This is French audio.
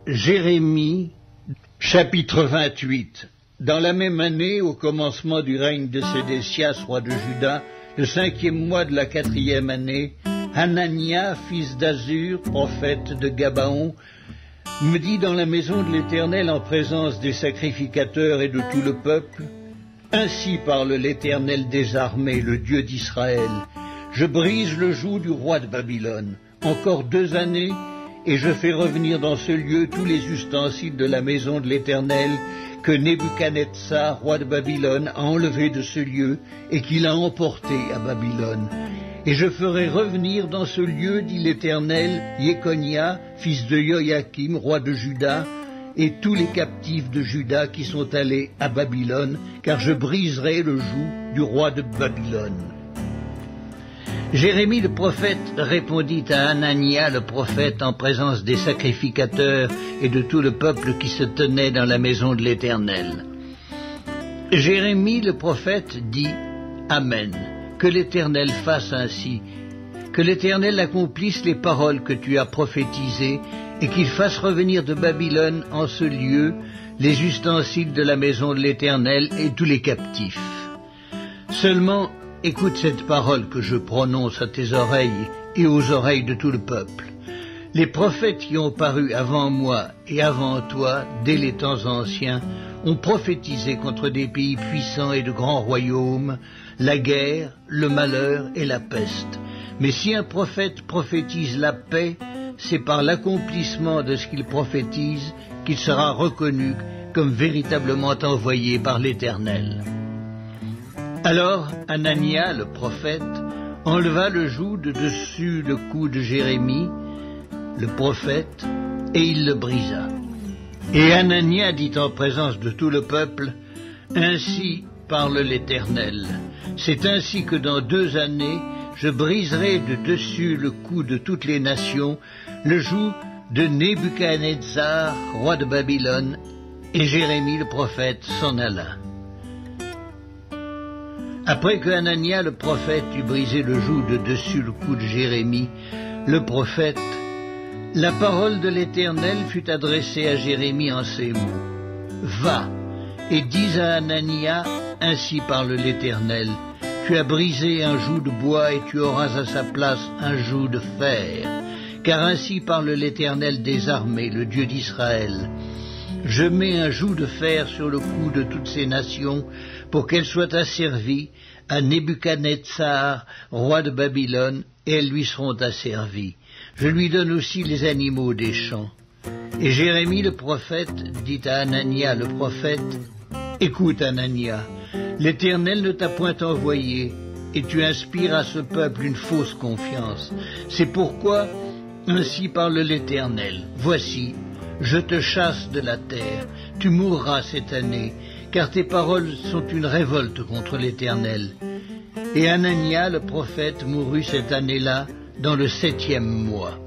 Jérémie, chapitre 28. Dans la même année, au commencement du règne de Sédécias, roi de Juda, le 5e mois de la 4e année, Hanania, fils d'Azur, prophète de Gabaon, me dit dans la maison de l'Éternel en présence des sacrificateurs et de tout le peuple: Ainsi parle l'Éternel des armées, le Dieu d'Israël. Je brise le joug du roi de Babylone. Encore 2 années, et je fais revenir dans ce lieu tous les ustensiles de la maison de l'Éternel que Nebuchadnezzar, roi de Babylone, a enlevé de ce lieu et qu'il a emporté à Babylone. Et je ferai revenir dans ce lieu, dit l'Éternel, Jéconia, fils de Joachim, roi de Juda, et tous les captifs de Juda qui sont allés à Babylone, car je briserai le joug du roi de Babylone. Jérémie le prophète répondit à Hanania le prophète en présence des sacrificateurs et de tout le peuple qui se tenait dans la maison de l'Éternel. Jérémie le prophète dit: Amen. Que l'Éternel fasse ainsi, que l'Éternel accomplisse les paroles que tu as prophétisées, et qu'il fasse revenir de Babylone en ce lieu les ustensiles de la maison de l'Éternel et tous les captifs. Seulement, écoute cette parole que je prononce à tes oreilles et aux oreilles de tout le peuple. Les prophètes qui ont paru avant moi et avant toi, dès les temps anciens, ont prophétisé contre des pays puissants et de grands royaumes, la guerre, le malheur et la peste. Mais si un prophète prophétise la paix, c'est par l'accomplissement de ce qu'il prophétise qu'il sera reconnu comme véritablement envoyé par l'Éternel. Alors Hanania, le prophète, enleva le joug de dessus le cou de Jérémie, le prophète, et il le brisa. Et Hanania dit en présence de tout le peuple: Ainsi parle l'Éternel. C'est ainsi que dans 2 années, je briserai de dessus le cou de toutes les nations, le joug de Nebuchadnezzar, roi de Babylone, et Jérémie le prophète s'en alla. Après que Hanania le prophète eut brisé le joug de dessus le cou de Jérémie, le prophète, la parole de l'Éternel fut adressée à Jérémie en ces mots: Va, et dis à Hanania, ainsi parle l'Éternel, tu as brisé un joug de bois et tu auras à sa place un joug de fer, car ainsi parle l'Éternel des armées, le Dieu d'Israël. Je mets un joug de fer sur le cou de toutes ces nations pour qu'elles soient asservies à Nebuchadnezzar, roi de Babylone, et elles lui seront asservies. Je lui donne aussi les animaux des champs. Et Jérémie le prophète dit à Hanania le prophète: Écoute Hanania, l'Éternel ne t'a point envoyé, et tu inspires à ce peuple une fausse confiance. C'est pourquoi, ainsi parle l'Éternel, voici, je te chasse de la terre, tu mourras cette année, car tes paroles sont une révolte contre l'Éternel. Et Hanania le prophète mourut cette année-là, dans le 7e mois.